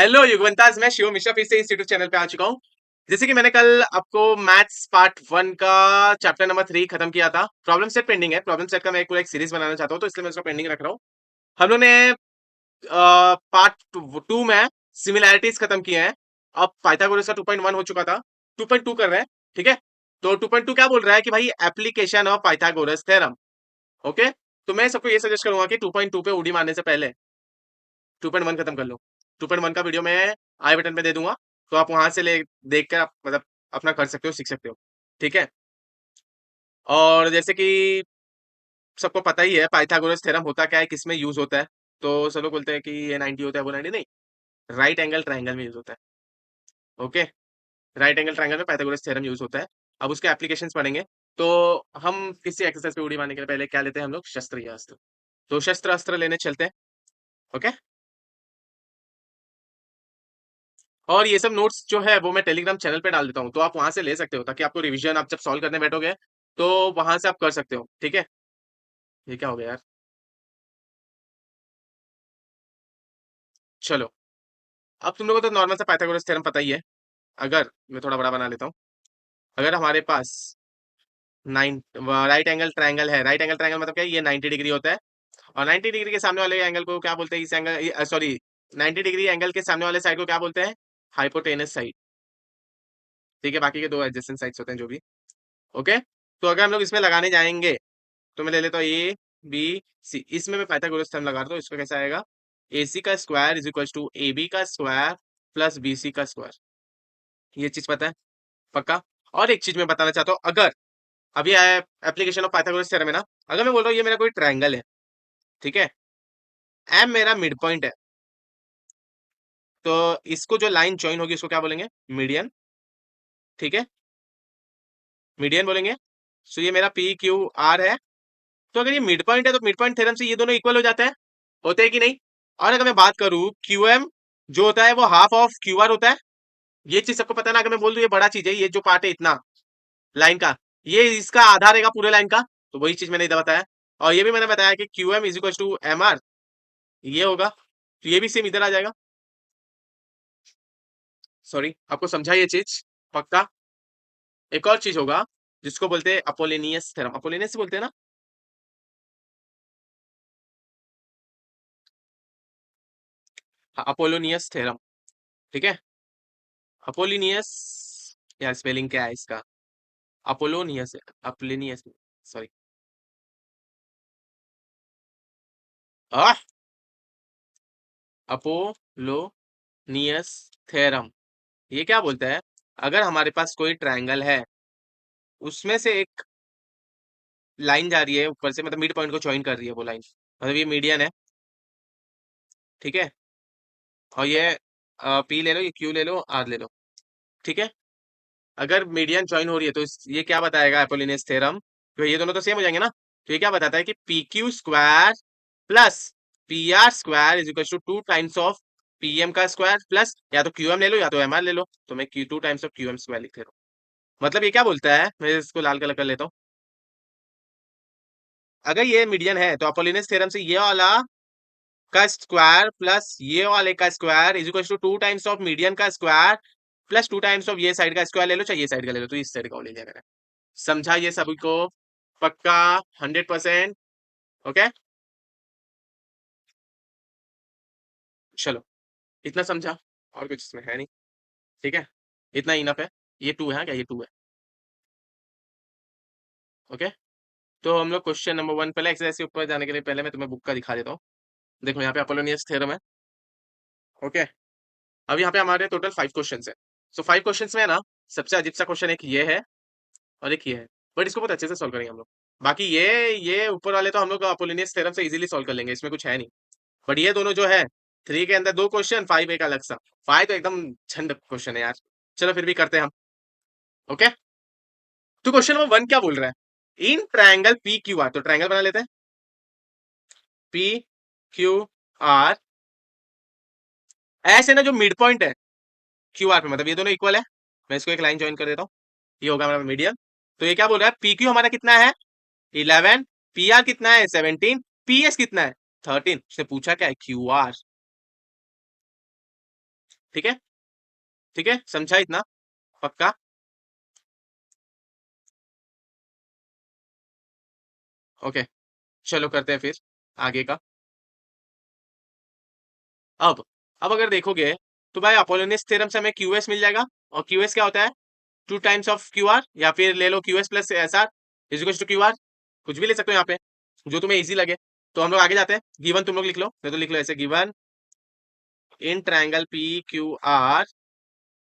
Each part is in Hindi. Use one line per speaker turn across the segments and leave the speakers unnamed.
हेलो युगवंताज, मैं शिव मिश्रा फिर से इस यूट्यूब चैनल पे आ चुका हूँ। जैसे कि मैंने कल आपको मैथ्स पार्ट 1 का चैप्टर नंबर 3 खत्म किया था। प्रॉब्लम सेट पेंडिंग है। प्रॉब्लम सेट का मैं पूरा एक सीरीज बनाना चाहता हूँ, तो इसलिए मैं उसको पेंडिंग रख रहा हूँ। हम लोगों ने पार्ट 2 में सिमिलैरिटीज खत्म किए हैं। अब पाइथागोरस का 2.1 हो चुका था, 2.2 कर रहे हैं। ठीक है, तो 2.2 क्या बोल रहा है कि भाई application of Pythagoras theorem. Okay, तो मैं सबको ये सजेस्ट करूंगा कि 2.2 पे उड़ी मारने से पहले 2.1 खत्म कर लो। 2.1 का वीडियो मैं आई बटन पे दे दूंगा, तो आप वहां से ले देख कर आप मतलब अपना कर सकते हो, सीख सकते हो। ठीक है, और जैसे कि सबको पता ही है पाइथागोरस थ्योरम होता क्या है, किसमें यूज होता है। तो सब लोग बोलते हैं कि ये 90 होता है, वो 90 नहीं, राइट एंगल ट्राइंगल में यूज होता है। ओके, राइट एंगल ट्राइंगल में पाइथागोरस थ्योरम यूज होता है। अब उसके एप्लीकेशंस पढ़ेंगे। तो हम किसी एक्सरसाइज पे उड़ी मारने के लिए पहले क्या लेते हैं हम लोग? शस्त्र या अस्त्र। तो शस्त्र अस्त्र लेने चलते हैं। ओके, और ये सब नोट्स जो है वो मैं टेलीग्राम चैनल पे डाल देता हूँ, तो आप वहां से ले सकते हो, ताकि आपको रिवीजन आप जब सॉल्व करने बैठोगे तो वहां से आप कर सकते हो। ठीक है, ये क्या हो गया यार? चलो, अब तुम लोगों को तो नॉर्मल सा पाइथागोरस थ्योरम पता ही है। अगर मैं थोड़ा बड़ा बना लेता हूँ, अगर हमारे पास नाइन राइट एंगल ट्रायंगल है, राइट एंगल ट्रायंगल मतलब क्या है? ये 90 डिग्री होता है, और 90 डिग्री के सामने वाले एंगल को क्या बोलते हैं? इस एंगल, सॉरी, 90 डिग्री एंगल के सामने वाले साइड को क्या बोलते हैं? Hypotenuse side. ठीक है, बाकी के दो एडजेसेंट साइड्स होते हैं जो भी। ओके, तो अगर हम लोग इसमें लगाने जाएंगे, तो मैं ले लेता हूँ ए बी सी। इसमें मैं पाइथागोरस थ्योरम लगा रहा हूँ। इसका कैसा आएगा? ए सी का square is equal to A B का स्क्वायर प्लस बी सी का स्क्वायर। ये चीज पता है पक्का? और एक चीज मैं बताना चाहता हूँ, अगर अभी एप्लीकेशन ऑफ पाइथागोरस थ्योरम है ना, अगर मैं बोल रहा हूँ ये मेरा कोई ट्रायंगल है, ठीक है, एम मेरा मिड पॉइंट है, तो इसको जो लाइन ज्वाइन होगी उसको क्या बोलेंगे? मीडियन। ठीक है, मीडियन बोलेंगे। सो ये मेरा पी क्यू आर है। तो अगर ये मिड पॉइंट है, तो मिड पॉइंट थ्योरम से ये दोनों इक्वल हो जाते हैं, होते हैं कि नहीं? और अगर मैं बात करूं क्यू एम जो होता है वो हाफ ऑफ क्यू आर होता है। ये चीज सबको पता है ना? अगर मैं बोल दूं ये बड़ा चीज है, ये जो पार्ट है इतना लाइन का, ये इसका आधा रहेगा पूरे लाइन का। तो वही चीज मैंने इधर बताया। और ये भी मैंने बताया कि Q M is equal to M R, ये होगा, तो ये भी सेम इधर आ जाएगा। सॉरी, आपको समझा ये चीज पक्का? एक और चीज होगा जिसको बोलते हैं अपोलिनियस थ्योरम। अपोलिनियस बोलते हैं ना? हाँ, अपोलोनियस थ्योरम। ठीक है, अपोलिनियस, यार स्पेलिंग क्या है इसका? अपोलोनियस है, अपोलिनियस, सॉरी। आ अपोलोनियस थ्योरम ये क्या बोलता है? अगर हमारे पास कोई ट्रायंगल है, उसमें से एक लाइन जा रही है ऊपर से, मतलब मिड पॉइंट को ज्वाइन कर रही है वो लाइन, मतलब ये मीडियन है। ठीक है, और ये पी ले लो, ये क्यू ले लो, आर ले लो। ठीक है, अगर मीडियन ज्वाइन हो रही है तो ये क्या बताएगा अपोलिनियस थ्योरम? तो ये दोनों तो सेम हो जाएंगे ना। तो ये क्या बताता है कि P Q square plus P R square is equal to 2 times of P M का स्क्वायर प्लस या तो क्यू एम ले लो या तो एम आर ले लो। तो मैं Q 2 times of Q M square लिख दे रहा हूँ। मतलब ये क्या बोलता है, मैं इसको लाल कलर कर लेता हूँ। अगर ये मीडियन है तो अपोलिनियस थ्योरम से ये वाला का स्क्वायर प्लस ये वाले का square is equal to 2 times of median का स्क्वायर प्लस 2 टाइम्स ऑफ ये साइड का स्क्वायर ले लो, चाहे ये साइड का ले लो, तो इस साइड का ले लिया मैंने। समझा ये सभी को पक्का? 100%? ओके, चलो, इतना समझा, और कुछ इसमें है नहीं। ठीक है, इतना इनफ है। ये 2 है क्या? ये 2 है। ओके, तो हम लोग क्वेश्चन नंबर 1, पहले एक्सरसाइज के ऊपर जाने के लिए पहले मैं तुम्हें बुक का दिखा देता हूँ। देखो यहाँ पे अपोलोनियस थ्योरम है। ओके, अब यहाँ पे हमारे टोटल 5 क्वेश्चन है। सो 5 क्वेश्चन में है ना, सबसे अजीब सा क्वेश्चन एक ये है और एक ये है, बट इसको बहुत अच्छे से सॉल्व करेंगे हम लोग। बाकी ये ऊपर वाले तो हम लोग अपोलोनियस थ्योरम से इजीली सॉल्व कर लेंगे, इसमें कुछ है नहीं। बट ये दोनों जो है, 3 के अंदर 2 क्वेश्चन, 5 एक अलग सा। 5 तो एकदम झंड क्वेश्चन है यार। चलो फिर भी करते हैं हम। ओके, तो क्वेश्चन नंबर 1 क्या बोल रहा है? इन ट्रायंगल पी क्यू आर, तो ट्रायंगल बना लेते हैं। पी क्यू आर ऐसे ना, जो मिड पॉइंट है क्यू आर पे, मतलब ये दोनों इक्वल है। मैं इसको एक लाइन ज्वाइन कर देता हूँ, ये होगा हमारा मीडियम। तो ये क्या बोल रहा है? पी क्यू हमारा कितना है? 11। पी आर कितना है? 17। पी एस कितना है? 13। उसने पूछा क्या है? Q R. ठीक है, ठीक है, समझा इतना? पक्का? ओके, चलो करते हैं फिर आगे का। अब अब अगर देखोगे तो भाई अपोलोनियस थ्योरम से हमें क्यूएस मिल जाएगा, और क्यूएस क्या होता है? Two times of Q R, या फिर ले लो QS plus S R is equal to Q R. कुछ भी ले सकते हो यहाँ पे, जो तुम्हें इजी लगे। तो हम लोग आगे जाते हैं। गिवन तुम लोग लिख लो, नहीं तो लिख लो ऐसे, given in triangle P Q are,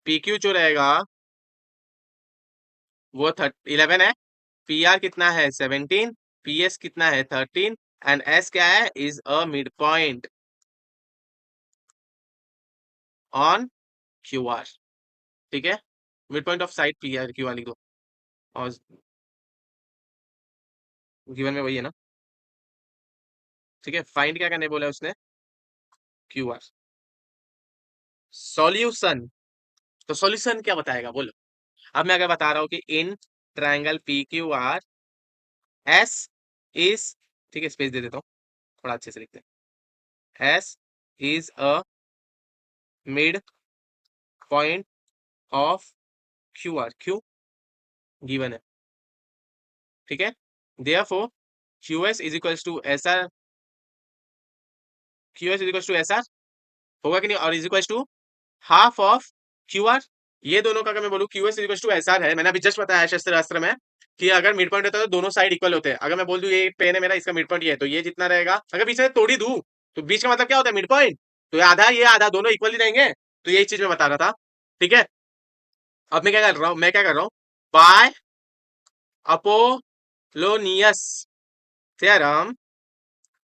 P Q जो रहेगा वो 11 है, पी आर कितना है 17, पी एस कितना है 13, एंड एस क्या है? Is a mid point on Q R. ठीक है, mid point of side P R Q R लिख दो। और गिवन में वही है ना? ठीक है, फाइंड क्या करने बोला है उसने? Q R. सॉल्यूशन, तो सॉल्यूशन क्या बताएगा बोलो? अब मैं अगर बता रहा हूँ कि in triangle P Q R S is, ठीक है स्पेस दे देता हूँ, थोड़ा अच्छे से लिखते हैं, S is a mid point of Q R, Q given है, ठीक है। Therefore Q S is equals to S R, Q S is equals to S R होगा कि नहीं, और is equals to half of Q R. ये दोनों का अगर मैं बोलूं Q S is equals to S R है, मैंने अभी जस्ट बताया शास्त्र में कि अगर मिड पॉइंट होता है तो दोनों साइड इक्वल होते हैं। अगर मैं बोल दूं ये पेन है मेरा, इसका मिड पॉइंट ये है, तो ये जितना रहेगा, अगर बीच में तोड़ी दूं तो बीच का मतलब क्या होता है? Mid point. तो ये आधा दोनों इक्वल ही रहेंगे। तो यही चीज मैं बता रहा था, ठीक है। अब मैं क्या कर रहा हूँ, बाय अपोलोनियस थ्योरम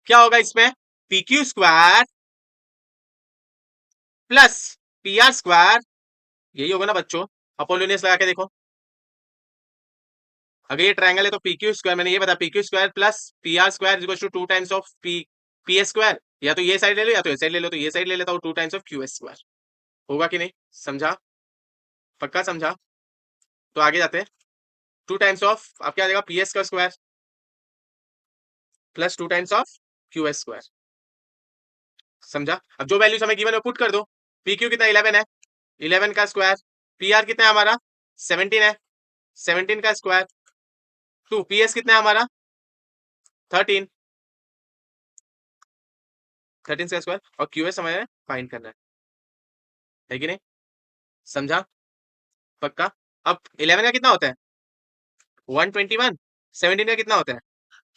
क्या होगा इसमें? P Q square plus P R square, यही होगा ना बच्चों? अपोलोनियस लगा के देखो, अगर ये ट्रायंगल है तो पी क्यू स्क्वायर, मैंने ये बताया P Q square plus P R square equal to two times of P P S square. या तो ये साइड ले लो या तो ये साइड ले लो, तो ये साइड ले लेता हूँ to times of Q S square. होगा कि नहीं? समझा? पक्का समझा? तो आगे जाते हैं। टू टाइम्स ऑफ अब क्या आ जाएगा? पी एस का square plus two times of Q S square. समझा? अब जो वैल्यूज हमें गिवन है पुट कर दो। पी क्यू कितना 11 है, 11 का स्क्वायर। पी आर कितना है हमारा? 17 है, 17 का स्क्वायर टू पी एस कितना है हमारा? 13, 13 का स्क्वायर, और क्यू एस हमें फाइंड करना है कि नहीं? समझा? पक्का? अब 11 का कितना होता है? 121। 17 का कितना होता है?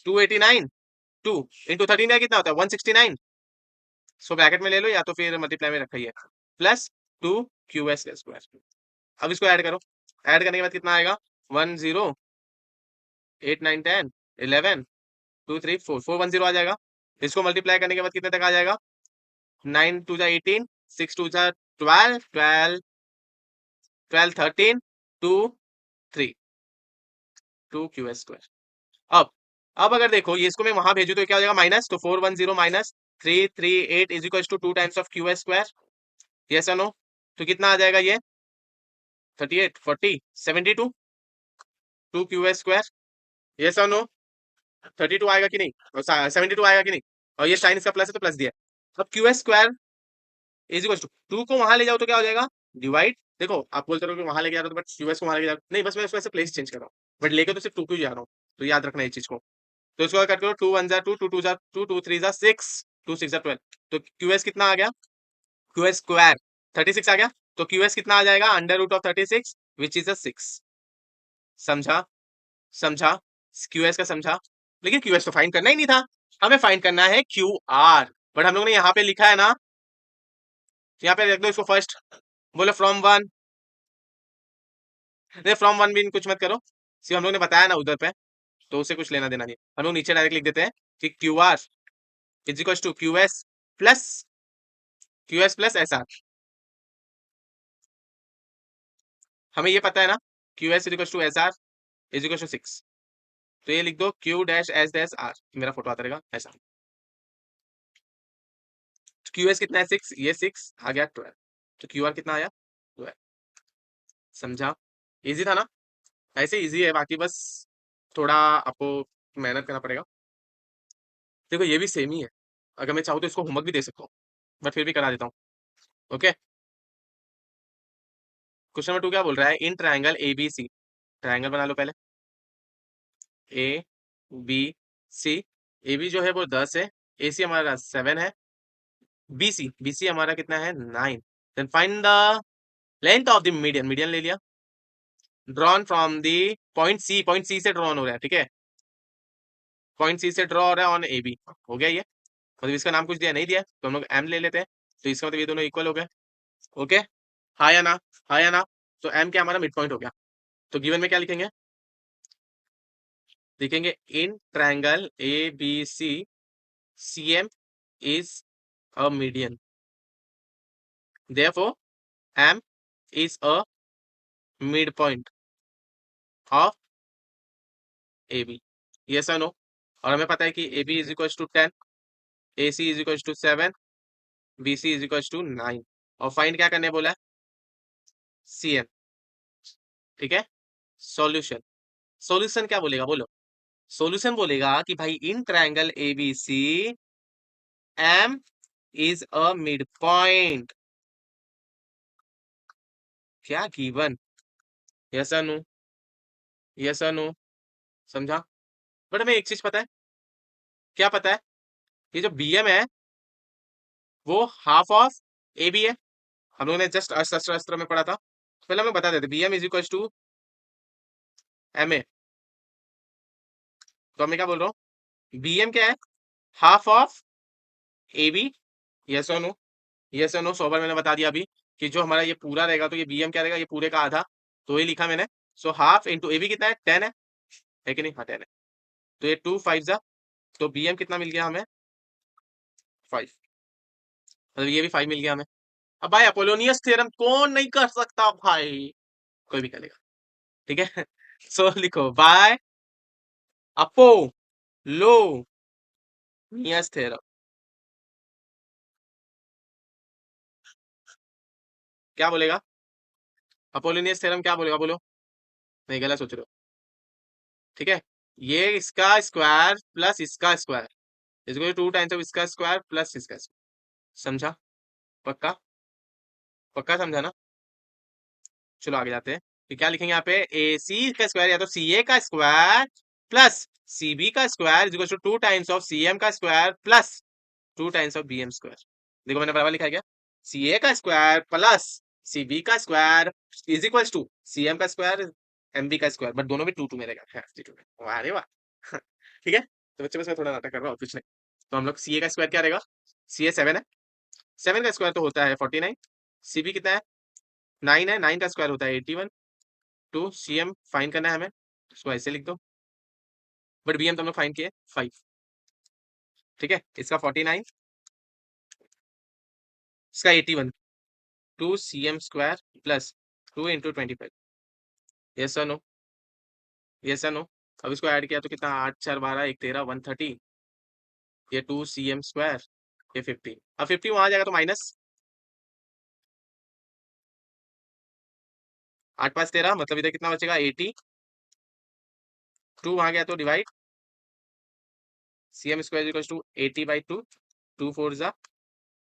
289। 2 इंटू 13 का कितना होता है? 169। सो ब्रैकेट में ले लो या तो फिर मल्टीप्लाई में रखिए, प्लस टू क्यू एस का स्क्वायर। अब इसको ऐड करो, ऐड करने के बाद कितना आएगा? 10 8 9 10 11 2 3 4 410 आ जाएगा। इसको मल्टीप्लाई करने के बाद कितने तक आ जाएगा? 9 टू जा 18, 6 टू जा 12, 12 12 13 2 3 2 क्यू एस स्क्वायर। अब अब अगर देखो ये इसको मैं वहां भेजू तो क्या हो जाएगा? माइनस, तो 410 minus 338 is equal to two times of Q S square. Yes और नो? तो कितना आ जाएगा ये? 38 40 72 two Q S square. Yes और नो? 32 आएगा कि नहीं, और 72 आएगा कि नहीं? और ये साइन इसका प्लस है तो प्लस दिया। अब Q S square is equal to two को वहां ले जाओ तो क्या हो जाएगा? डिवाइड, देखो आप बोलते रहो कि वहां लेके जा रहे हो, बट क्यू एस को वहां लेके जा रहे हो, नहीं बस मैं इसको ऐसे प्लेस चेंज कर रहा हूँ, बट लेके तो सिर्फ टू क्यू जा रहा हूँ। तो याद रखना ये चीज को। तो इसको कट करो, 2 1 जा 2 2 2 जा 2 2 3 जा 6 2 6 जा 12। तो क्यू एस कितना आ गया? क्यू एस स्क्वायर 36 आ गया। तो क्यू एस कितना आ जाएगा? Under root of 36 which is a 6। समझा? समझा? क्यू एस का समझा? लेकिन क्यू एस तो फाइंड करना ही नहीं था, हमें फाइंड करना है क्यू आर। बट हम लोग ने यहाँ पे लिखा है ना, यहाँ पे रख दो इसको फर्स्ट, बोलो फ्रॉम वन। नहीं फ्रॉम वन भी कुछ मत करो, सिर्फ हम लोग ने बताया ना उधर पे, तो उसे कुछ लेना देना नहीं। हम लोग नीचे डायरेक्ट लिख देते हैं कि Q R is equal to Q S plus S R. हमें ये पता है ना, Q S is equal to S R is equal to 6। तो ये लिख दो Q dash S dash R, मेरा फोटो आता रहेगा ऐसा। क्यू एस कितना है? 6, ये 6 आ गया 12। तो क्यू आर कितना आया? 12। समझा? इजी था ना? ऐसे इजी है, बाकी बस थोड़ा आपको मेहनत करना पड़ेगा। देखो ये भी सेम ही है, अगर मैं चाहूँ तो इसको होमवर्क भी दे सकता हूँ, बट फिर भी करा देता हूँ। ओके। क्वेश्चन नंबर 2 क्या बोल रहा है, in triangle A B C, triangle बना लो पहले, ए बी सी, ए बी जो है वो 10 है, ए सी हमारा 7 है, बी सी हमारा कितना है 9। Then find the length of the median, median ले लिया, drawn from the point C से ड्रॉन हो रहा है, ठीक है, पॉइंट सी से ड्रॉ हो रहा है ऑन ए बी, हो गया ये, मतलब इसका नाम कुछ दिया नहीं दिया तो हम लोग एम ले लेते हैं, तो इसका मतलब ये दोनों इक्वल हो गए। ओके, हाँ या ना, हाँ या ना, तो एम क्या हमारा मिड पॉइंट हो गया, तो गिवन में क्या लिखेंगे, लिखेंगे in triangle A B C, C M is a median, therefore M is a mid point of A B, yes और नो, और हमें पता है कि A B is equal to 10, A C is equal to 7, B C is equal to 9, और फाइंड क्या करने बोला है, सी एम, ठीक है। सॉल्यूशन, सॉल्यूशन क्या बोलेगा बोलो, सॉल्यूशन बोलेगा कि भाई in triangle ABC M is a mid point, क्या गिवन, यस और नो, यस और नो, समझा। बट हमें एक चीज पता है, क्या पता है, ये जो बी एम है वो हाफ ऑफ ए बी है, हम लोगों ने जस्ट अर्थशास्त्र अस्त्र में पढ़ा था, पहले हमें बता देते B M is equal to M A, तो मैं क्या बोल रहा हूँ, बी एम क्या है, half of A B, yes और नो, यस और नो, 100 बार मैंने बता दिया अभी कि जो हमारा ये पूरा रहेगा तो ये बी एम क्या रहेगा, ये पूरे का आधा, तो ये लिखा मैंने, so half into A B कितना है 10 है कि नहीं, हाँ 10 है, तो ये 2 5 जा, तो बी एम कितना मिल गया हमें 5, मतलब ये भी 5 मिल गया हमें। अब भाई अपोलोनियस थ्योरम कौन नहीं कर सकता भाई, कोई भी करेगा, ठीक है। सो लिखो बाय अपोलोनियस थ्योरम, क्या बोलेगा, अपोलोनियस थ्योरम क्या बोलेगा बोलो, नहीं गलत सोच रहे हो, ठीक है, ये इसका स्क्वायर प्लस इसका स्क्वायर इसको 2 टाइम्स ऑफ इसका स्क्वायर प्लस इसका स्क्वायर, समझा, पक्का, पक्का समझा ना। चलो आगे जाते हैं, तो क्या लिखेंगे यहाँ पे, ए सी का स्क्वायर या तो सी ए का स्क्वायर प्लस सी बी का square is equal to 2 times of C M का square plus 2 times of B M square, देखो मैंने बराबर लिखा है क्या, सी ए का स्क्वायर प्लस सी बी का square is equal to C M का स्क्वायर एम बी का स्क्वायर, बट दोनों भी 2 मिलेगा, अरे वाह। ठीक है, तो बच्चे बस मैं थोड़ा नाटक कर रहा हूँ कुछ नहीं, तो हम लोग सी ए का स्क्वायर क्या रहेगा, सी ए 7 है, 7 का स्क्वायर तो होता है 49, सी बी कितना है 9 है, 9 का स्क्वायर होता है 81, टू सी एम फाइन करना है हमें, उसको ऐसे लिख दो, बट बी एम तो हम लोग फाइन किए 5, ठीक है, इसका 49, इसका 81, 2 C M square plus 2 into 25, yes sir no, yes sir no, अब इसको ऐड किया तो कितना 8 4 12 1 13 130, ये 2 सी एम स्क्वायर, ये 50, अब 50 वहां जाएगा तो माइनस, 8 5 13, मतलब इधर कितना बचेगा 80, 2 वहां गया तो divide, C M square equal to 80/2, 2 4 जा,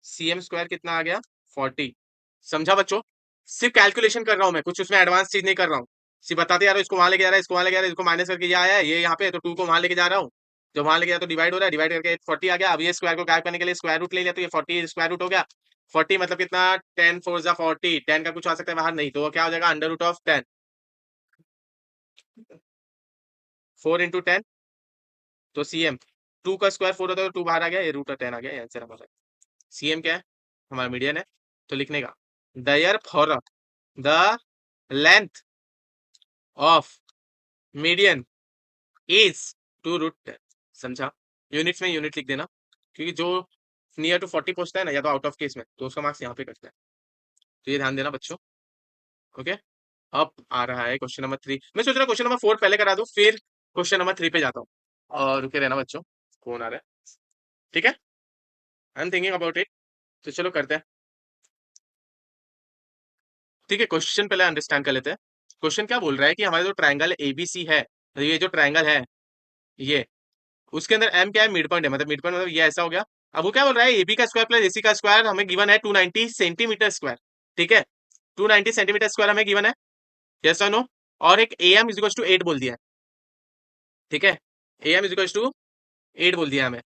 सी एम स्क्वायर कितना आ गया 40, समझा बच्चों, सिर्फ कैलकुलेशन कर रहा हूं मैं, कुछ उसमें एडवांस चीज नहीं कर रहा हूँ, सिर्फ बताते जा रहा हूँ, इसको वहां लेके जा रहा है, इसको वहां लेके जा रहा है, इसको माइनस करके ये आया है, ये यहाँ पे तो 2 को वहां लेके जा रहा हूँ, जब वहां लेके जाए तो डिवाइड हो रहा है, डिवाइड करके 40 आ गया, अब ये स्क्वायर को गायब करने के लिए स्क्वायर रूट ले लिया तो ये 40 स्क्वायर रूट हो गया, 40 मतलब कितना 10 4 जा 40, 10 का कुछ आ सकता है बाहर नहीं, तो वो क्या हो जाएगा अंडर रूट ऑफ 10, 4 इंटू 10, तो सी एम 2 का स्क्वायर 4 होता है तो 2 बाहर आ गया, ये रूट ऑफ 10 आ गया, आंसर हमारा, सी एम क्या है हमारा मीडियन है, तो लिखने का therefore the length of median is 2 root 10, समझा, यूनिट्स में यूनिट लिख देना, क्योंकि जो नियर टू 40 पहुंचता है ना या तो आउट ऑफ केस में तो उसका मार्क्स यहाँ पे कटता है, तो ये ध्यान देना बच्चों। ओके, अब आ रहा है क्वेश्चन नंबर 3, मैं सोच रहा हूँ क्वेश्चन नंबर 4 पहले करा दूं फिर क्वेश्चन नंबर 3 पे जाता हूँ, और रुके रहना बच्चों, कौन आ रहा है, ठीक है, I am thinking about it, तो चलो करते हैं, ठीक है, क्वेश्चन पहले अंडरस्टैंड कर लेते हैं, क्वेश्चन क्या बोल रहा है कि हमारे जो ट्रायंगल एबीसी है, ये जो ट्रायंगल है ये, उसके अंदर एम क्या है मिड पॉइंट है, मतलब मिड पॉइंट मतलब ये ऐसा हो गया, अब वो क्या बोल रहा है एबी का स्क्वायर प्लस एसी का स्क्वायर हमें गिवन है 290 सेंटीमीटर स्क्वायर, ठीक है, 290 सेंटीमीटर स्क्वायर हमें गिवन है, यस और नो। और एक ए एम इजिकल्स टू 8 बोल दिया है, ठीक है, ए एम इजिकल्स टू 8 बोल दिया हमें।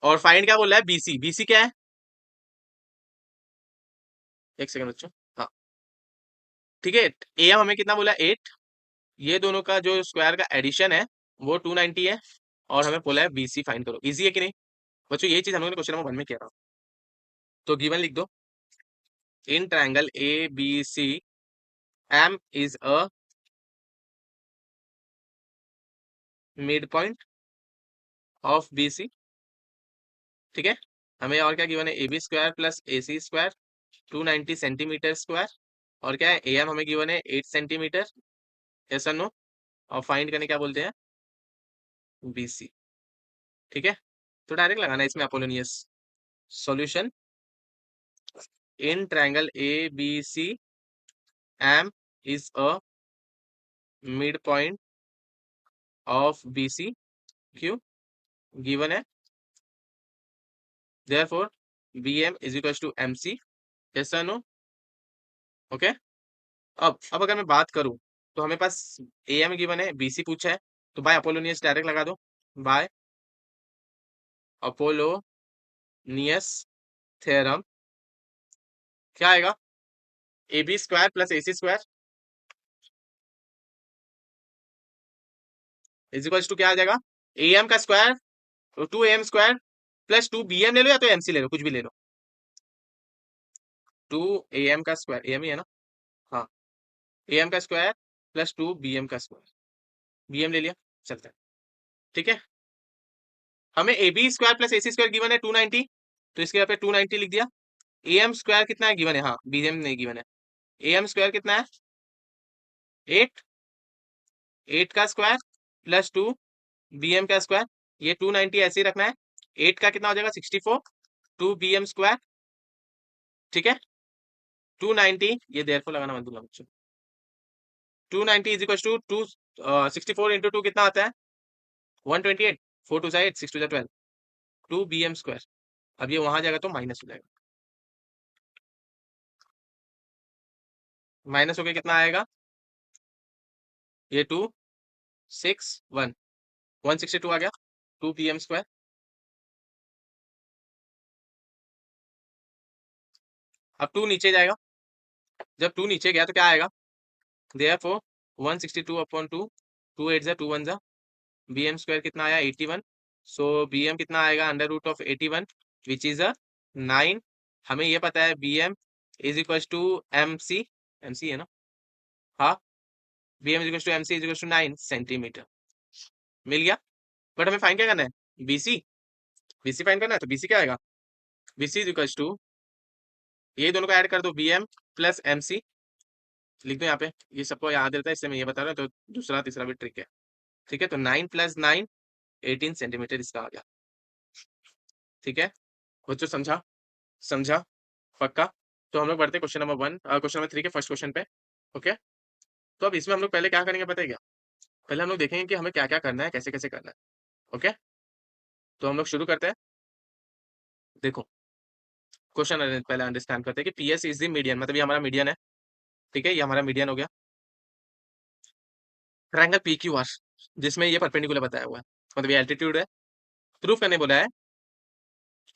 और फाइंड क्या बोल रहा है, बीसी, बीसी क्या है, एक सेकंड बच्चों, हाँ ठीक है। ए एम हमें कितना बोला, 8, ये दोनों का जो स्क्वायर का एडिशन है वो 290 है, और हमें बोला है बीसी फाइंड करो। इजी है कि नहीं बच्चों, ये चीज हम लोगों ने क्वेश्चन नंबर 1 में किया था। तो गिवन लिख दो, in triangle A B C M is a mid point of B C, ठीक है। हमें और क्या गिवन है, A B square plus A C square 290 centimetre square, और क्या है, ए एम हमें गिवन है 8 सेंटीमीटर, यस और नो। और फाइंड करने क्या बोलते हैं, बी सी, ठीक है। तो डायरेक्ट लगाना है इसमें Apollonius. Solution, in triangle A B C M is a mid point of B C, क्यों, गिवन है, therefore B M is equal to M C, yes और नो, ओके। अब अगर मैं बात करूं, तो हमें पास ए एम गिवन है, बी सी पूछा है, तो बाय अपोलोनियस डायरेक्ट लगा दो, बाय अपोलोनियस थ्योरम, क्या आएगा, A B square plus A C square is equal to क्या आ जाएगा, ए एम का स्क्वायर, तो 2 AM स्क्वायर प्लस 2 BM ले लो, या तो एम सी ले लो, कुछ भी ले लो, 2 AM का स्क्वायर, ए एम ही है ना, हाँ, ए एम का स्क्वायर प्लस 2 BM का स्क्वायर, BM ले लिया, चलता है, ठीक है। हमें A B square plus A C square given है 290, तो इसके यहाँ पे 290 लिख दिया। ए एम स्क्वायर कितना है गिवन है, हाँ, BM नहीं गिवन है, ए एम स्क्वायर कितना है, 8, 8 का स्क्वायर प्लस 2 BM का स्क्वायर, ये 290 ऐसे ही रखना है, 8 का कितना हो जाएगा 64, 2 BM स्क्वायर, ठीक है, 290, ये देयरफॉर लगाना मत भूलना बच्चों, 290 इज इक्वल टू 64 इंटू 2 कितना आता है, 128, 4 टू 8, 6 टू 12, 2 BM स्क्वायर। अब ये वहां जाएगा तो माइनस हो जाएगा, माइनस होकर कितना आएगा, ये 261, 162 आ गया, 2 PM स्क्वायर। अब 2 नीचे जाएगा, जब 2 नीचे गया तो क्या आएगा, देयरफॉर 162 अपॉन 2, 2 8 जा 2 1 जा, BM स्क्वायर कितना आया 81, सो BM कितना आएगा under root of 81 which is a 9। हमें ये पता है BM is equal to MC, MC है ना, हाँ, BM is equal to MC is equal to 9 centimetre, मिल गया। बट हमें फाइंड क्या करना है, BC, BC फाइंड करना है, तो BC क्या आएगा, BC इज इक्वल टू, ये दोनों को ऐड कर दो, BM प्लस MC, लिख दो यहाँ पे, ये सबको याद रहता है इससे मैं ये बता रहा हूँ, तो दूसरा तीसरा भी ट्रिक है, ठीक है। तो 9 + 9 18 सेंटीमीटर इसका आ गया, ठीक है बच्चों, समझा, समझा, पक्का। तो हम लोग बढ़ते क्वेश्चन नंबर 1, क्वेश्चन नंबर 3 के फर्स्ट क्वेश्चन पे, ओके। तो अब इसमें हम लोग पहले क्या करेंगे पता है क्या, पहले हम लोग देखेंगे कि हमें क्या क्या करना है, कैसे कैसे करना है, ओके। तो हम लोग शुरू करते हैं, देखो क्वेश्चन पहले अंडरस्टैंड करते हैं कि पीएस इज द मीडियन, मतलब ये हमारा मीडियन है, ठीक है, ये हमारा मीडियन हो गया, ट्रायंगल पी क्यू आर जिसमें ये परपेंडिकुलर बताया हुआ है, मतलब ये एल्टीट्यूड है, प्रूफ करने बोला है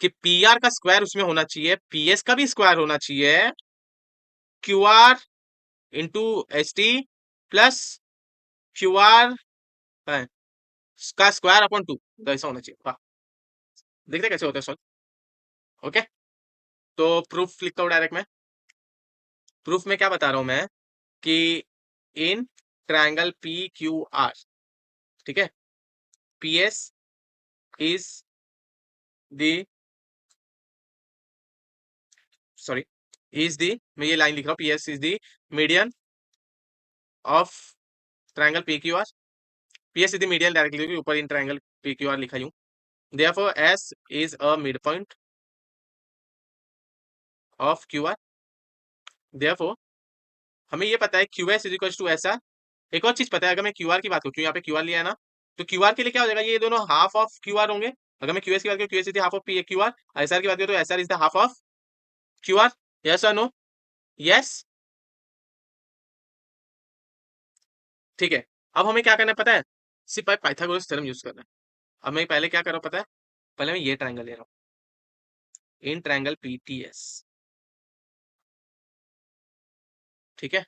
कि पी आर का स्क्वायर उसमें होना चाहिए, पीएस का भी स्क्वायर होना चाहिए, Q R into S T plus Q are का स्क्वायर अपॉन 2, तो ऐसा होना चाहिए, वाह, देखते हैं कैसे होता है सॉल्व, ओके। तो प्रूफ लिखता हूँ डायरेक्ट में, प्रूफ में क्या बता रहा हूं मैं कि in triangle P Q R, ठीक है, PS is the, sorry, is the, मैं ये लाइन लिख रहा हूँ, PS is the median of triangle P Q R, PS is the median directly क्योंकि ऊपर in triangle P Q R लिखा हूँ, therefore S is a mid point of Q R, therefore हमें ये पता है Q S is equal to S R. एक और चीज पता है, अगर मैं क्यू आर की बात करूँ, यहाँ पे क्यू आर लिया है ना, तो क्यू आर के लिए क्या हो जाएगा, ये दोनों हाफ ऑफ क्यू आर होंगे। अगर मैं क्यूएस की बात करूँ, QS is half of Q R, S R की बात करूँ तो S R is the half of Q are, yes और नो, यस, ठीक है। अब हमें क्या करना है पता है? सिर्फ पाइथागोरस थ्योरम यूज करना है। अब मैं पहले क्या कर रहा हूँ पता है? पहले मैं ये ट्रायंगल ले रहा हूँ, इन ट्रायंगल पीटीएस। ठीक है,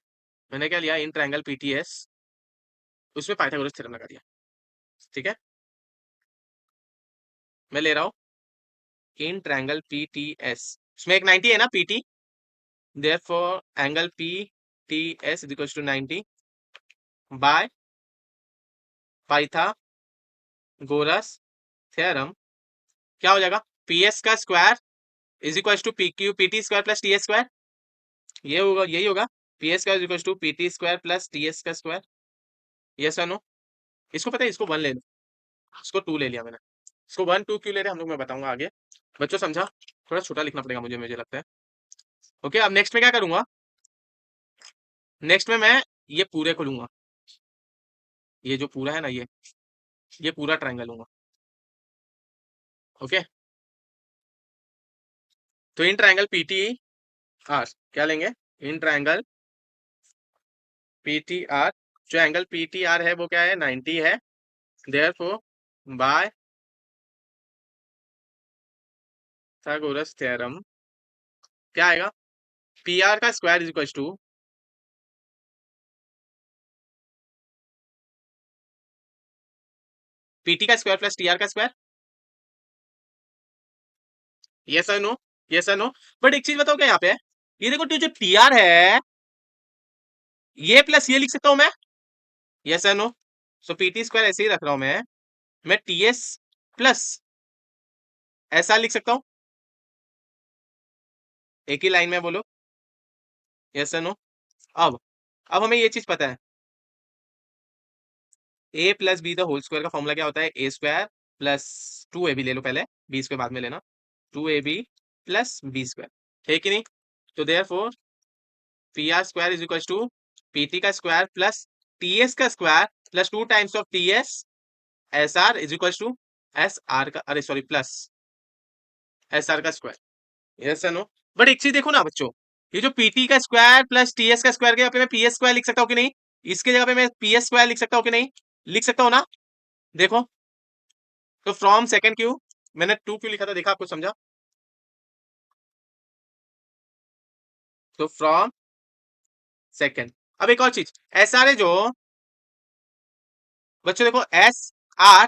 मैंने क्या लिया, इन ट्रायंगल पीटीएस, उसमें पाइथागोरस थ्योरम लगा दिया। ठीक है, मैं ले रहा हूँ इन ट्रायंगल पीटीएस, उसमें एक 90 है ना PT, therefore angle PTS is equal to 90 by Pythagoras theorem. क्या हो जाएगा? पी एस का square is equal to P Q P T square plus T S square, ये होगा, यही होगा। P S square is equal to P T square plus T S का स्क्वायर। यस और नो? इसको पता है, इसको वन ले लो, इसको टू ले लिया मैंने। इसको वन टू क्यों ले रहे हैं हम लोग, मैं बताऊंगा आगे। बच्चों समझा? थोड़ा छोटा लिखना पड़ेगा मुझे मुझे लगता है। ओके, अब नेक्स्ट में क्या करूंगा? नेक्स्ट में मैं ये पूरे को लूंगा, ये जो पूरा है ना, ये पूरा ट्रायंगल लूंगा। ओके, तो इन ट्रायंगल पीटी आर क्या लेंगे? इन ट्रायंगल पीटीआर, जो एंगल पीटीआर है वो क्या है? 90 है। देयरफॉर बाय पाइथागोरस थ्योरम क्या आएगा? पी आर का square is equal to PT का स्क्वायर प्लस टी आर का स्क्वायर। यस और नो? यस और नो? बट एक चीज बताओ क्या यहाँ पे, ये देखो जो टी आर है, ये प्लस ये लिख सकता हूं मैं। यस और नो? सो पीटी स्क्वायर ऐसे ही रख रहा हूं मैं टी एस प्लस ऐसा लिख सकता हूं, एक ही लाइन में बोलो। यस और नो? अब हमें ये चीज पता है, A plus B the whole square का फॉर्मूला क्या होता है? A square plus two A B ले लो पहले, बी स्क्वायर बाद में लेना, two A B plus B square, है कि नहीं? तो therefore P R square is equal to P T का स्क्वायर प्लस टी एस का square plus two times of T S S R is equal to S R का, अरे सॉरी, प्लस एस आर का स्क्वायर। Yes no? बट एक चीज देखो ना बच्चों, ये जो पीटी का स्क्वायर प्लस टी एस का स्क्वायर के यहाँ पे मैं पी एस स्क्वायर लिख सकता हूँ कि नहीं? इसके जगह पे मैं पी एस स्क्वायर लिख सकता हूँ कि नहीं? लिख सकता हूँ ना? देखो, तो फ्रॉम सेकंड क्यू, मैंने टू क्यू लिखा था, देखा आपको? समझा? तो फ्रॉम सेकंड। अब एक और चीज, एस आर है जो बच्चों देखो, एस आर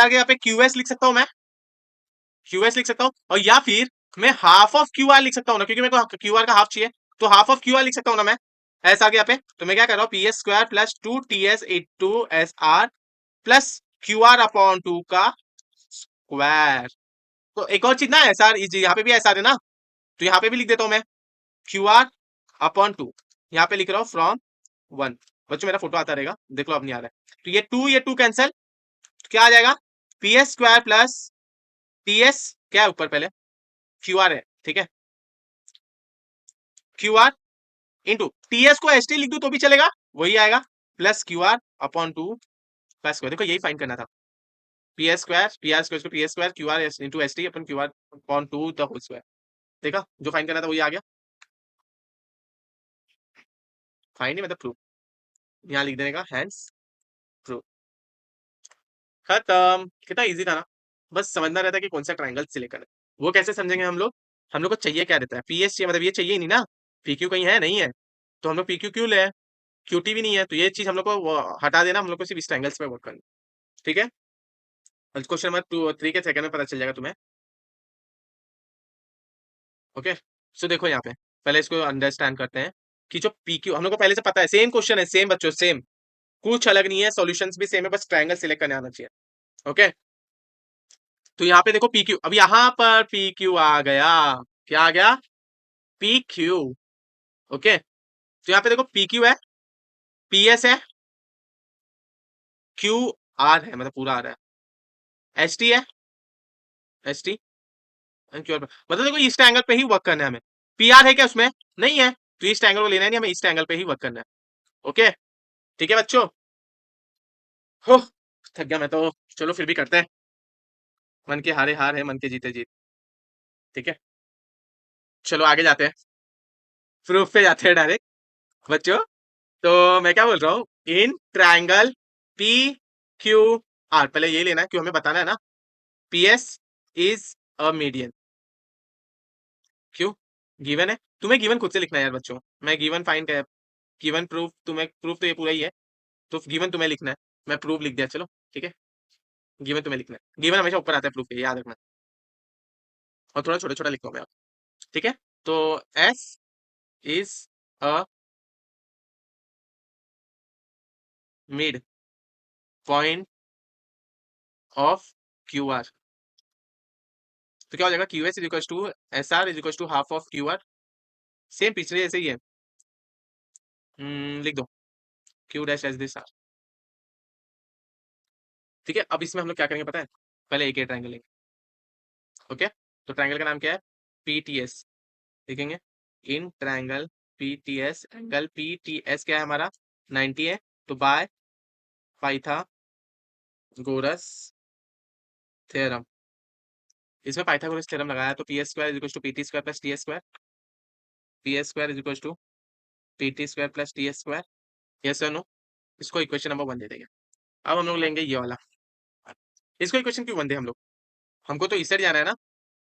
के यहाँ पे क्यू एस लिख सकता हूं मैं, क्यू एस लिख सकता हूं, और या फिर मैं हाफ ऑफ क्यू आर लिख सकता हूं ना, क्योंकि मेरे को क्यू आर का हाफ चाहिए, तो हाफ ऑफ क्यू आर लिख सकता हूं ना मैं एस आर के यहाँ पे। तो मैं क्या कर रहा हूँ, P S square plus two T S two S R plus Q R upon two का स्क्वायर। तो एक और चीज ना, एस आर यहाँ पे भी एस आर है ना, तो यहाँ पे भी लिख देता हूं मैं क्यू आर अपॉन टू, यहाँ पे लिख रहा हूँ फ्रॉम वन। बच्चों मेरा फोटो आता रहेगा, देख लो अब नहीं आ रहा है, तो ये टू कैंसल, क्या आ जाएगा? P S square plus T S, क्या है ऊपर पहले? क्यू आर है, ठीक है, Q R into T S को एस टी लिख दू तो भी चलेगा, वही आएगा, plus Q R upon two का स्क्वायर। देखो यही फाइन करना था, P R square P S square Q R into S T upon Q R upon two the whole square. देखा, जो फाइन करना था वही आ गया। फाइन नहीं मतलब प्रूफ, यहाँ लिख देने का, हैंस प्रूफ, खत्म। कितना इजी था ना, बस समझना रहता है कि कौन सा ट्रायंगल सिलेक्ट करना है। वो कैसे समझेंगे हम लोग? हम लोग को चाहिए क्या रहता है? पी एस चाहिए, मतलब ये चाहिए ही नहीं ना, पी क्यू कहीं है नहीं है, तो हम लोग पी क्यू क्यों ले, क्यूटी भी नहीं है, तो ये चीज हम लोग को हटा देना, हम लोग को सिर्फ इस ट्रायंगल्स पे वर्क करना। ठीक है, क्वेश्चन नंबर टू थ्री के सेकंड में पता चल जाएगा तुम्हें। ओके, सो देखो यहाँ पे, पहले इसको अंडरस्टैंड करते हैं कि जो पी क्यू हम लोग को पहले से पता है, सेम क्वेश्चन है, सेम बच्चों सेम, कुछ अलग नहीं है, सॉल्यूशंस भी सेम है, बस ट्रायंगल सिलेक्ट करने आना चाहिए। ओके, तो यहाँ पे देखो पी क्यू, अब यहाँ पर पी क्यू आ गया, क्या आ गया? P Q. ओके, तो यहाँ पे देखो पी क्यू है, पी एस है, क्यू आर है, मतलब पूरा आ रहा है, एस टी है, एस टी क्यू आर, मतलब देखो इस ट्रायंगल पे ही वर्क करना है हमें। पी आर है क्या उसमें? नहीं है, तो इस ट्रायंगल को लेना है नहीं, हमें इस ट्रायंगल पे ही वर्क करना है। ओके, ठीक है बच्चों, हो, थक गया मैं तो, चलो फिर भी करते हैं, मन के हारे हार है, मन के जीते जीत। ठीक है, चलो आगे जाते हैं। प्रूफ पे जाते हैं डायरेक्ट बच्चों। तो मैं क्या बोल रहा हूँ, इन ट्रायंगल पी क्यू आर, पहले ये लेना है, क्यों हमें बताना है ना, P S is a median. क्यों? गिवन है, तुम्हें गिवन खुद से लिखना है यार बच्चों। मैं गिवन फाइंड कर, गिवन प्रूफ, तुम्हें प्रूफ तो ये पूरा ही है, तो गिवन तुम्हें लिखना है। मैं प्रूफ लिख दिया, चलो ठीक है। गिवन तुम्हें लिखना है, गिवन हमेशा ऊपर आता है प्रूफ के, याद रखना। और थोड़ा छोटा छोटा लिखता हूँ मैं, ठीक है। तो S is a mid point of Q R. तो क्या हो जाएगा, Q S is equal to S R is equal to half of Q R. Same पिछले जैसे ही है। लिख दो Q dash S this R. ठीक है, अब इसमें हम लोग क्या करेंगे पता है, पहले एक ट्रायंगल लेंगे। ओके, तो ट्रायंगल का नाम क्या है, पी टी एस लिखेंगे। In triangle P T S, angle P T S क्या है हमारा, 90 है। तो बाय पाइथागोरस थ्योरम, इसमें पाइथागोरस थ्योरम लगाया, तो P S square is equal to P T square plus T S square, P S square is equal to P T square plus T S square. Yes और नो, इसको इक्वेशन नंबर 1 दे देंगे। अब हम लोग लेंगे ये वाला, इसको इक्वेशन क्यों 1 दे हम लोग, हमको तो इस साइड जाना है ना।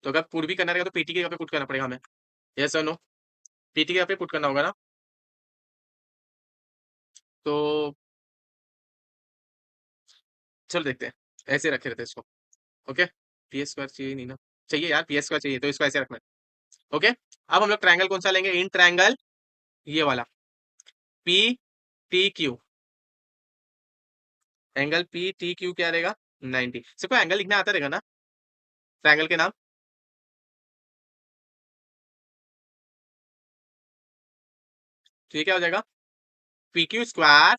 तो अगर पूर्वी करना रहेगा तो पीटी के यहाँ पे पुट करना पड़ेगा हमें। यस और नो, पीटी के यहाँ पे पुट करना होगा ना। तो चलो देखते हैं, ऐसे रखे रहते हैं इसको। ओके, पी एस स्क्वायर चाहिए नहीं ना, चाहिए यार, पी एस स्क्वायर चाहिए, तो इसको ऐसे रखना है। ओके, अब हम लोग ट्रायंगल कौन सा लेंगे, इन ट्रायंगल ये वाला P T Q, angle P T Q क्या रहेगा, 90। सबको एंगल लिखना आता रहेगा ना ट्रायंगल के नाम। तो ये क्या हो जाएगा, P Q square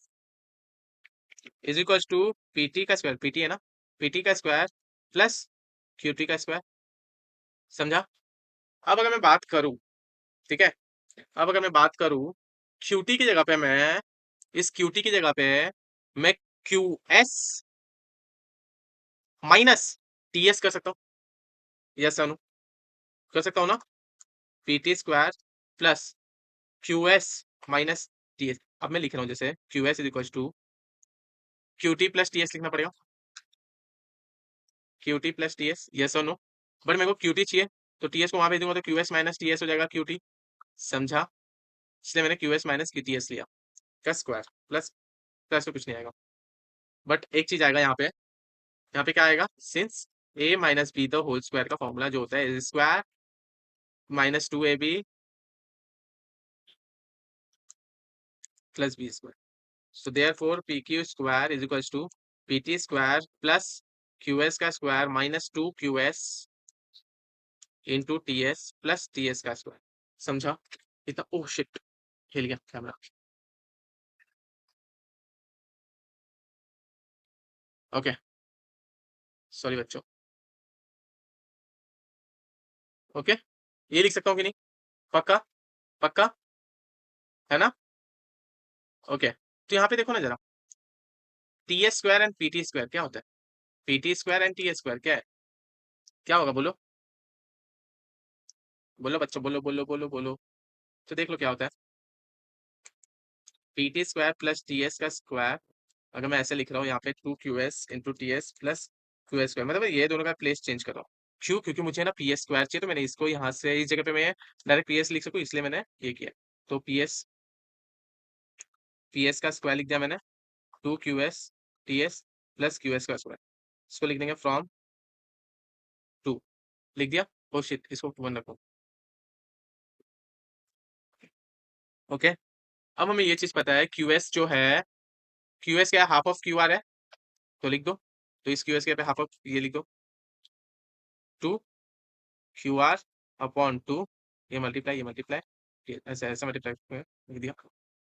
is equal to P T का स्क्वायर, पी टी है ना, पी टी का स्क्वायर प्लस क्यू टी का स्क्वायर। समझा। अब अगर मैं बात करूं, ठीक है, अब अगर मैं बात करूं क्यूटी की जगह पे, मैं इस क्यूटी की जगह पे मैं Q S minus T S कर सकता हूँ। यस अनु, कर सकता हूँ ना, P T square plus Q S minus T S. अब मैं लिख रहा हूँ जैसे Q S is equal to Q T plus T S लिखना पड़ेगा, Q T plus T S. Yes और नो, बट मेरे को क्यू टी चाहिए, तो टी एस को वहां भेज दूंगा तो Q S minus T S हो जाएगा क्यू टी। समझा, इसलिए मैंने Q S minus Q T S लिया का स्क्वायर प्लस, प्लस तो कुछ नहीं आएगा, बट एक चीज आएगा यहाँ पे, यहाँ पे क्या आएगा, since A minus B the whole square का फॉर्मूला जो होता है A square minus 2ab plus B square. So therefore P Q square is equal to P T square plus Q S का square minus 2qs into T S plus T S का स्क्वायर। समझा इतना, ओह शिट, हिल गया कैमरा। ओके, सॉरी बच्चों। ओके, ये लिख सकता हूँ कि नहीं, पक्का, पक्का है ना। ओके, तो यहाँ पे देखो ना जरा, T S square and P T square क्या होता है, P T square and T S square क्या है, क्या होगा बोलो, बोलो बच्चों, बोलो बोलो बोलो बोलो। तो देख लो क्या होता है, P T square plus T S का स्क्वायर, अगर मैं ऐसे लिख रहा हूँ यहाँ पे 2qs into T S plus Q S square, मतलब ये दोनों का प्लेस चेंज कर रहा हूँ। क्यों, क्योंकि मुझे ना पी एस स्क्वायर चाहिए, तो मैंने इसको यहाँ से इस जगह पे मैं डायरेक्ट पी एस लिख सकूँ, इसलिए मैंने ये किया। तो पी एस का स्क्वायर लिख दिया मैंने, 2qs T S plus Q S का स्क्वायर, इसको लिख देंगे फ्रॉम 2, लिख दिया। ओ शिट, इसको 1 रखो। ओके, अब हमें ये चीज पता है क्यू एस जो है, क्यू एस क्या है, हाफ ऑफ क्यू आर है, तो लिख दो। तो इस क्यू एस के पे हाफ ऑफ ये लिख दो, 2qr अपॉन 2, ये मल्टीप्लाई ऐसे ऐसे मल्टीप्लाई लिख दिया,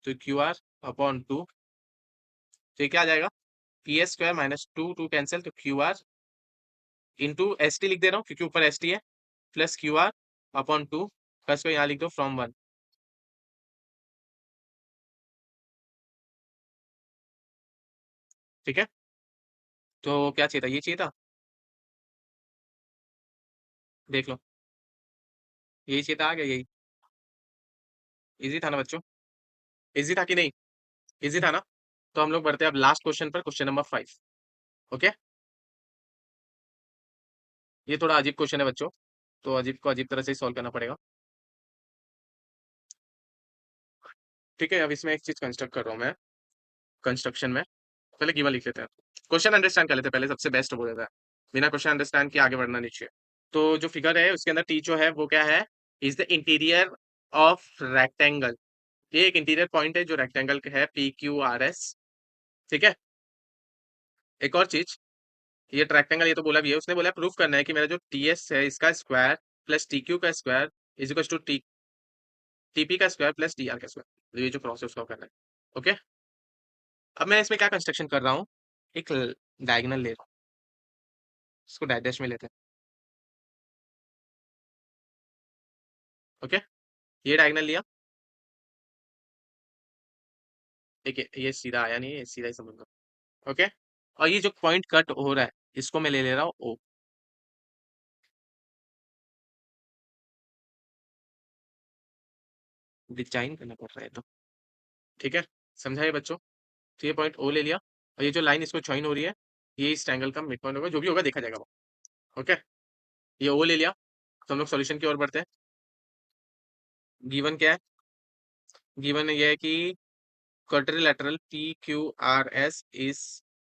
तो क्यू आर अपॉन 2, तो ये क्या आ जाएगा, P S square minus 2 cancel, तो Q R into S T लिख दे रहा हूँ क्योंकि ऊपर एस टी है, plus Q R upon 2, plus को यहाँ लिख दो फ्रॉम 1। ठीक है, तो क्या चाहिए था, ये चाहिए था, देख लो, यही चाहिए था, आ गया यही। इजी था ना बच्चों? इजी था कि नहीं? इजी था ना? तो हम लोग बढ़ते हैं अब लास्ट क्वेश्चन पर, क्वेश्चन नंबर 5। ओके, ये थोड़ा अजीब क्वेश्चन है बच्चों, तो अजीब को अजीब तरह से ही सॉल्व करना पड़ेगा। ठीक है, अब इसमें एक चीज कंस्ट्रक्ट कर रहा हूँ मैं, कंस्ट्रक्शन में पहले गिवन लिख लेते हैं, क्वेश्चन अंडरस्टैंड कर लेते हैं पहले, सबसे बेस्ट वो रहता है, बिना क्वेश्चन अंडरस्टैंड किए आगे बढ़ना नहीं चाहिए। तो जो फिगर है उसके अंदर टी जो है वो क्या है, is the interior of rectangle. ये एक इंटीरियर पॉइंट है जो रेक्टेंगल का है, पी क्यू आर एस। ठीक है, एक और चीज, ये रेक्टेंगल ये तो बोला भी है, उसने बोला प्रूफ करना है कि मेरा जो टी एस है इसका स्क्वायर प्लस टी क्यू का square is equal to T TP का स्क्वायर प्लस टी आर का स्क्वायर, ये जो प्रोसेस उसका करना है। ओके, अब मैं इसमें क्या कंस्ट्रक्शन कर रहा हूँ, एक डायगोनल ले रहा हूँ, इसको डैश में लेते हैं। ओके, ये डायगोनल लिया, ठीक है, ये सीधा आया नहीं, ये सीधा ही समझ लो। ओके, और ये जो पॉइंट कट हो रहा है इसको मैं ले ले रहा हूँ ओ। डिजाइन करना पड़ रहा है तो, ठीक है, समझा ये बच्चों? तो ये पॉइंट ओ ले लिया, और ये जो लाइन इसको ज्वाइन हो रही है, ये इस ट्रायंगल का मिड पॉइंट होगा, जो भी होगा देखा जाएगा वो। ओके, ये ओ ले लिया, तो हम लोग सॉल्यूशन की ओर बढ़ते हैं। गिवन क्या है? गिवन ये है कि quadrilateral PQRS is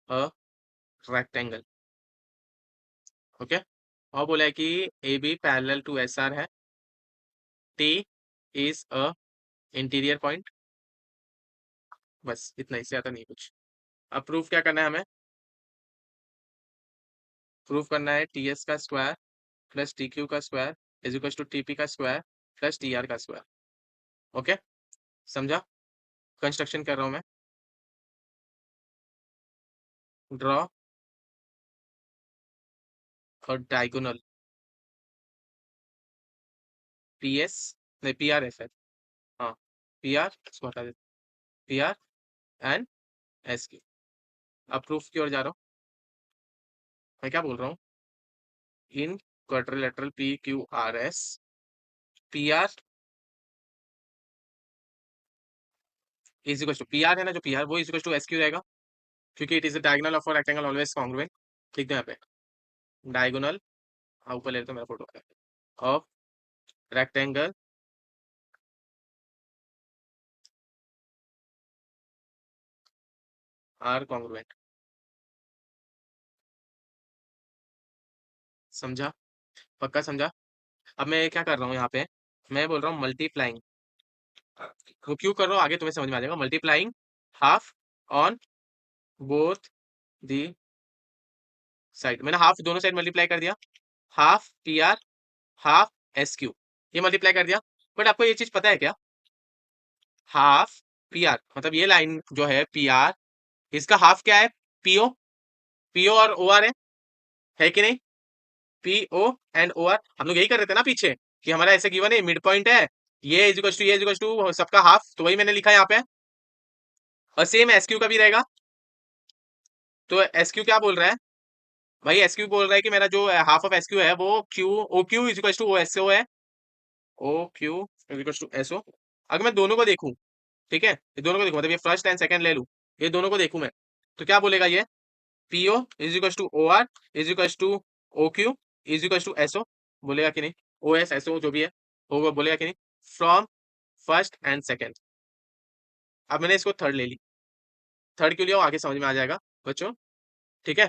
a rectangle। Okay, और बोला है कि A B parallel to S R है, T is a interior point. बस इतना, इससे आता नहीं कुछ। अब प्रूफ क्या करना है हमें? प्रूफ करना है टी एस का स्क्वायर प्लस टी क्यू का square is equal to T P का स्क्वायर प्लस टी आर का स्क्वायर। ओके, समझा? कंस्ट्रक्शन कर रहा हूँ मैं, ड्रॉ और डायगोनल पी एस, नहीं पी आर एस है, हाँ पी आर, इसको हटा देते, P R and S Q. अब प्रूफ की ओर जा रहा हूँ, मैं क्या बोल रहा हूँ, in quadrilateral P Q R S, P R is equal to, P R है ना जो पी आर, वो is equal to S Q रहेगा, क्योंकि it is the diagonal of a rectangle always congruent. लिख दो यहाँ पे, डायगोनल, ऊपर ले लेते मेरा photo of rectangle are congruent. समझा? पक्का समझा? अब मैं क्या कर रहा हूँ यहाँ पे, मैं बोल रहा हूँ मल्टीप्लाइंग, वो क्यों कर रहा हूँ आगे तुम्हें समझ में आ जाएगा। Multiplying half on both the side, मैंने हाफ दोनों साइड मल्टीप्लाई कर दिया, half P R half S Q, ये मल्टीप्लाई कर दिया। बट आपको ये चीज पता है क्या, हाफ पी आर मतलब ये लाइन जो है पी आर, इसका हाफ क्या है, पीओ, पीओ और ओ आर है कि नहीं? पीओ एंड ओ आर, हम लोग यही कर रहे थे ना पीछे, कि हमारा ऐसे गिवन है मिड पॉइंट है, ये इज इक्वल टू ये इज इक्वल टू सबका हाफ, तो वही मैंने लिखा यहाँ पे। और सेम एस क्यू का भी रहेगा, तो एस क्यू क्या बोल रहा है भाई, एस क्यू बोल रहा है कि मेरा जो हाफ ऑफ एस क्यू है वो Q O Q is equal to O S O है, O Q is equal to S O. अगर मैं दोनों को देखूं, ठीक है, ये दोनों को देखूं, मतलब ये फर्स्ट एंड सेकंड ले लूं, ये दोनों को देखूं मैं, तो क्या बोलेगा ये, PO is equal to O R is equal to O Q is equal to S O, बोलेगा कि नहीं? ओ एस एस ओ जो भी है होगा, बोलेगा कि नहीं? From first and second. अब मैंने इसको थर्ड ले ली, थर्ड क्यों लिया वो आगे समझ में आ जाएगा बच्चों, ठीक है।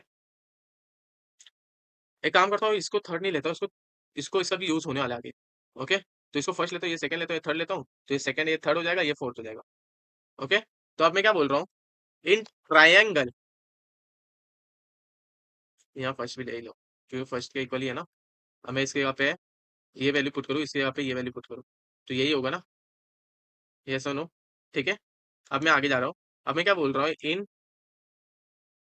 एक काम करता हूँ, इसको थर्ड नहीं लेता हूँ, इसको इसको इसका भी यूज होने वाला है आगे। ओके, तो इसको फर्स्ट लेता हूँ, ये सेकंड लेता हूँ, ये थर्ड लेता हूँ, तो ये सेकंड ये थर्ड हो जाएगा, ये फोर्थ हो जाएगा। ओके, तो अब मैं क्या बोल रहा हूँ, इन ट्रायंगल, यहाँ फर्स्ट भी ले लो क्योंकि फर्स्ट के इक्वल ही है ना। अब मैं इसके यहाँ पे ये वैल्यू पुट करूँ, इसके यहाँ पे ये वैल्यू पुट करूँ, तो यही होगा ना, ये सुनो, ठीक है। अब मैं आगे जा रहा हूँ, अब मैं क्या बोल रहा हूँ, इन,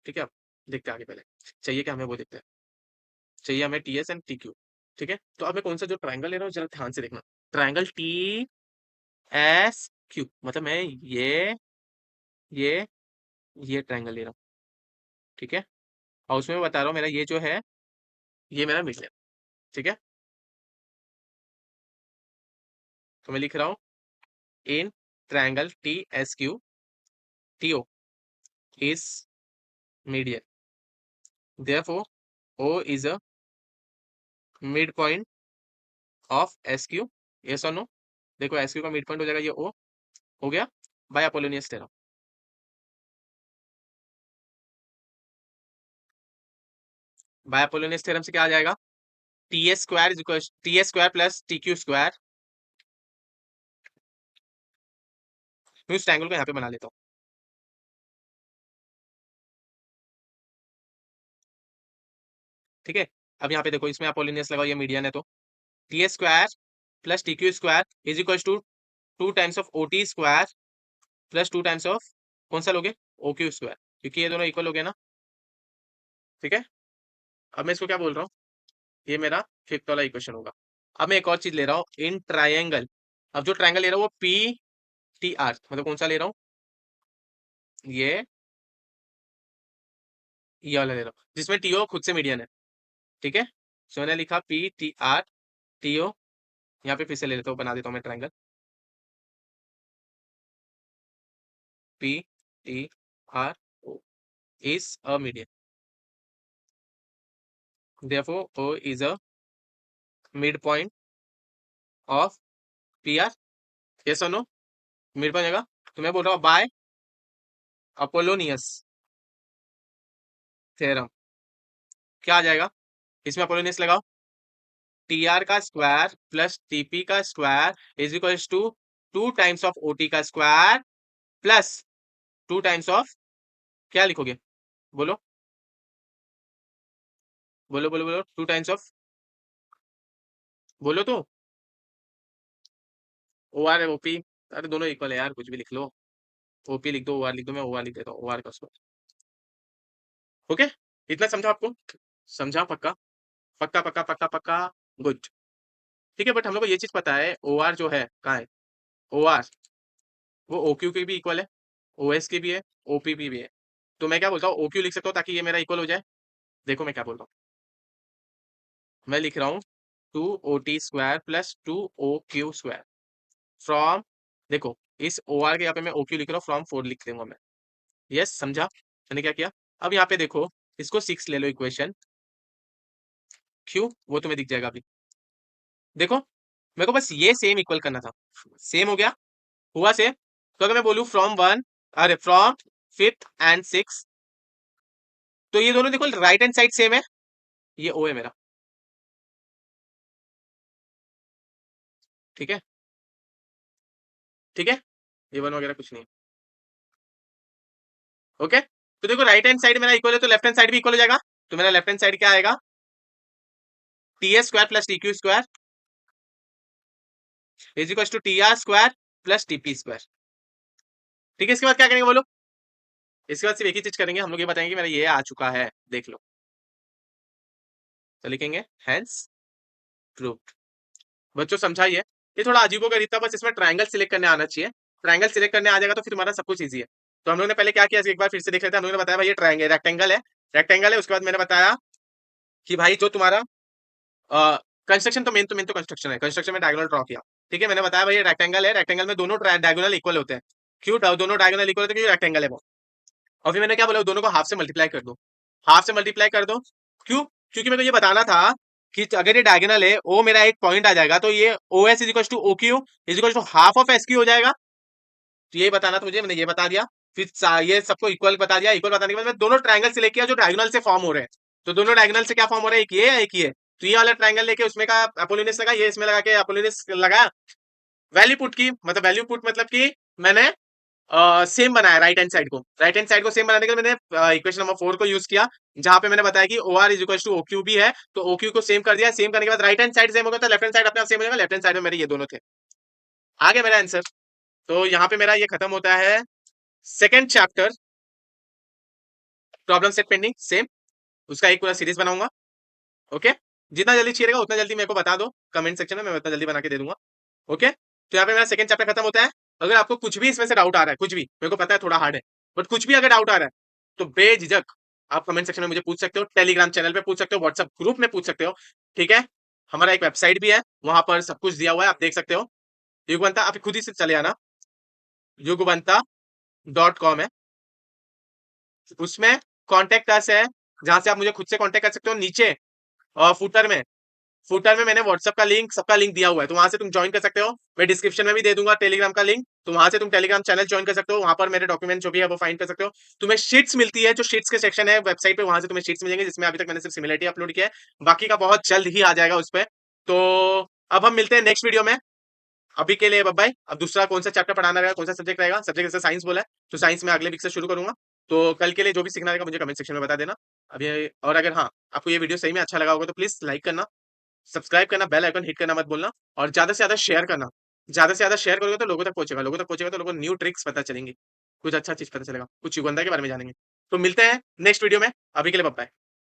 ठीक है, अब देखते हैं आगे, पहले चाहिए क्या हमें वो देखते हैं, चाहिए हमें T S and T Q, ठीक है। तो अब मैं कौन सा जो ट्रायंगल ले रहा हूँ जरा ध्यान से देखना, ट्रायंगल टी एस क्यू, मतलब मैं ये ये ट्रायंगल ले रहा हूँ, ठीक है, और उसमें मैं बता रहा हूँ मेरा ये जो है ये मेरा मिड है, ठीक है। तो मैं लिख रहा हूँ in triangle TSQ, TO is median. Therefore, O is a midpoint of SQ. Yes or no? देखो SQ का midpoint हो जाएगा ये O, हो गया by Apollonius theorem. By Apollonius theorem से क्या आ जाएगा? TS square is equal TS square plus TQ square. मैं इस ट्रायंगल को यहाँ पे बना लेता हूँ. ठीक है, अब यहाँ पे देखो इसमें अपोलोनियस लगाओ, ये मीडियन है तो TS square plus TQ square is equal to 2 times of OT square plus 2 times of कौन सा लोगे? OQ स्क्वायर, क्योंकि ये दोनों इक्वल हो गए ना. ठीक है, अब मैं इसको क्या बोल रहा हूँ, ये मेरा फिफ्थ वाला इक्वेशन होगा. अब मैं एक और चीज ले रहा हूँ इन ट्रायंगल. अब जो ट्रायंगल ले रहा हूँ वो PTR, मतलब कौन सा ले रहा हूँ? ये वाला ले रहा हूँ जिसमें TO खुद से मीडियन है. ठीक है, सो मैंने लिखा PTR TO. यहाँ पे फिर से ले लेता हूँ, बना देता हूँ मैं triangle PTRO is a median. Therefore, O is a midpoint of PR. Yes or no? midpoint आएगा. तो मैं बोल रहा हूँ बाय अपोलोनियस थ्योरम क्या आ जाएगा? इसमें अपोलोनियस लगाओ. TR का स्क्वायर प्लस TP का square is equal to 2 times of OT का स्क्वायर प्लस 2 टाइम्स ऑफ क्या लिखोगे? बोलो बोलो बोलो बोलो. 2 टाइम्स ऑफ बोलो तो OR है OP. अरे दोनों इक्वल है यार, कुछ भी लिख लो. OP लिख दो, OR लिख दो, मैं OR लिख देता हूँ. OR का स्क्वायर. ओके, इतना समझा आपको? समझा? पक्का पक्का पक्का पक्का पक्का. गुड. ठीक है, बट हम लोग को ये चीज पता है OR जो है कहाँ है? OR वो OQ के भी इक्वल है, OS के भी है, OP भी है. तो मैं क्या बोलता हूँ, OQ लिख सकता हूँ ताकि ये मेरा इक्वल हो जाए. देखो मैं क्या बोल रहा हूँ, मैं लिख रहा हूँ 2OT square plus 2OQ square from. देखो इस OR के यहाँ पे मैं OQ लिख रहा हूँ, फ्रॉम 4 लिख दूंगा मैं. यस, समझा मैंने क्या किया? अब यहाँ पे देखो इसको 6 ले लो इक्वेशन. क्यों? वो तुम्हें दिख जाएगा अभी. देखो मेरे को बस ये सेम इक्वल करना था. सेम हो गया, हुआ सेम. तो अगर मैं बोलूँ फ्रॉम 1, अरे फ्रॉम 5th एंड 6, तो ये दोनों देखो राइट हैंड साइड सेम है. ये O है मेरा. ठीक है, ठीक है, ये वन वगैरह कुछ नहीं. ओके, तो देखो राइट हैंड साइड मेरा इक्वल है तो लेफ्ट हैंड साइड भी इक्वल हो जाएगा. तो मेरा लेफ्ट हैंड साइड क्या आएगा? TS square plus TQ square is equal to TR square plus TP square. ठीक है, इसके बाद क्या करेंगे बोलो? इसके बाद सिर्फ एक ही चीज करेंगे, हम लोग ये बताएंगे मेरा ये आ चुका है, देख लो. तो लिखेंगे हेंस प्रूव्ड. बच्चों समझाइए, ये थोड़ा अजीबोगरीब था, बस इसमें ट्रायंगल सिलेक्ट करने आना चाहिए. ट्रायंगल सिलेक्ट करने आ जाएगा तो फिर हमारा सब कुछ ईजी है. तो हम लोग ने पहले क्या किया एक बार फिर से देख लेते हैं. हम लोग ने बताया भाई ये ट्रायंगल रेक्टेंगल है, रेक्टेंगल है. उसके बाद मैंने बताया कि भाई जो तुम्हारा कंस्ट्रक्शन, तो मेन तो कंस्ट्रक्शन है, कंस्ट्रक्शन में डायगोनल ड्रॉ किया. ठीक है, मैंने बताया भाई ये रेक्टेंगल है, रेक्टेंगल में दोनों डायगोनल इक्वल होते हैं. क्यों दोनों डायगोनल इक्वल होते हैं? क्योंकि रेक्टेंगल है वो. और फिर मैंने क्या बोला, दोनों को हाफ से मल्टीप्लाई कर दो. हाफ से मल्टीप्लाई कर दो. क्यों? क्योंकि मेरे को ये बताना था कि अगर ये डायगोनल है, ओ मेरा एक पॉइंट आ जाएगा, तो ये O S is equal to O Q is equal to half of S Q हो जाएगा. तो ये बताना था मुझे, मैंने ये बता दिया. फिर ये सबको इक्वल बता दिया. इक्वल बताने के बाद मैं दोनों ट्रायंगल सिलेक्ट किया जो डायगोनल से फॉर्म हो रहे हैं. तो दोनों डायगोनल से क्या फॉर्म हो रहा है? एक ये एक ये. तो ये वाला ट्रायंगल लेके उसमें का अपोलोनियस लगा, ये इसमें लगा के अपोलोनियस लगा. वैल्यू पुट की, मतलब वैल्यू पुट मतलब कि मैंने सेम बनाया राइट हैंड साइड को. राइट हैंड साइड को सेम बनाने के लिए मैंने इक्वेशन नंबर 4 को यूज किया, जहां पे मैंने बताया कि O R is equal to O Q भी है. तो ओ क्यू को सेम कर दिया. सेम करने के बाद राइट हैंड साइड सेम होगा तो लेफ्ट हैंड साइड अपने आप सेम हो जाएगा. लेफ्ट हैंड साइड में मेरे ये दोनों थे. आगे मेरा आंसर. तो यहाँ पे मेरा ये खत्म होता है second chapter, problem set pending same. उसका एक पूरा सीरीज बनाऊंगा. ओके, जितना जल्दी चाहिएगा उतना जल्दी मेरे को बता दो कमेंट सेक्शन में, मैं उतना जल्दी बना के दे दूंगा. ओके, तो यहाँ पे मेरा सेकंड चैप्टर खत्म होता है. अगर आपको कुछ भी इसमें से डाउट आ रहा है, कुछ भी, मेरे को पता है थोड़ा हार्ड है, बट कुछ भी अगर डाउट आ रहा है तो बेझिझक आप कमेंट सेक्शन में मुझे पूछ सकते हो. टेलीग्राम चैनल पे पूछ सकते हो, व्हाट्सएप ग्रुप में पूछ सकते हो. ठीक है, हमारा एक वेबसाइट भी है, वहां पर सब कुछ दिया हुआ है, आप देख सकते हो. युगवंता आप खुद ही से चले आना. युगवंता.com है। उसमें कॉन्टेक्ट अस है, जहां से आप मुझे खुद से कॉन्टेक्ट कर सकते हो। नीचे फुटर में मैंने व्हाट्सएप का लिंक, सबका लिंक दिया हुआ है, तो वहां से तुम ज्वाइन कर सकते हो। मैं डिस्क्रिप्शन में भी दे दूंगा टेलीग्राम का लिंक, तो वहां से तुम टेलीग्राम चैनल ज्वाइन कर सकते हो। वहां पर मेरे डॉक्यूमेंट जो भी है वो फाइंड कर सकते हो। तुम्हें शीट्स मिलती है, जो शीट्स के सेक्शन है वेबसाइट पे, वहां से तुम्हें शीट्स मिलेंगे, जिसमें अभी तक मैंने सिर्फ सिमिलरिटी अपलोड किया है। बाकी का बहुत जल्द ही आ जाएगा उस पर। तो अब हम मिलते हैं नेक्स्ट वीडियो में। अभी के लिए बाय बाय। अब दूसरा कौन सा चैप्टर पढ़ाना रहेगा, कौन सा सब्जेक्ट रहेगा, सब्जेक्ट जैसे साइंस बोला है, तो साइंस में अगले वीक से शुरू करूंगा। तो कल के लिए जो भी सीखना रहेगा मुझे कमेंट सेक्शन में बता देना। अभी और अगर हाँ, आपको ये वीडियो सही में अच्छा लगा होगा तो प्लीज लाइक करना, सब्सक्राइब करना, बेल आइकन हिट करना मत बोलना, और ज्यादा से ज्यादा शेयर करना। ज्यादा से ज्यादा शेयर करोगे तो लोगों तक पहुंचेगा, लोगों तक पहुंचेगा तो लोगों को न्यू ट्रिक्स पता चलेंगी, कुछ अच्छा चीज पता चलेगा, कुछ युगंधा के बारे में जानेंगे। तो मिलते हैं नेक्स्ट वीडियो में। अभी के लिए बाय बाय।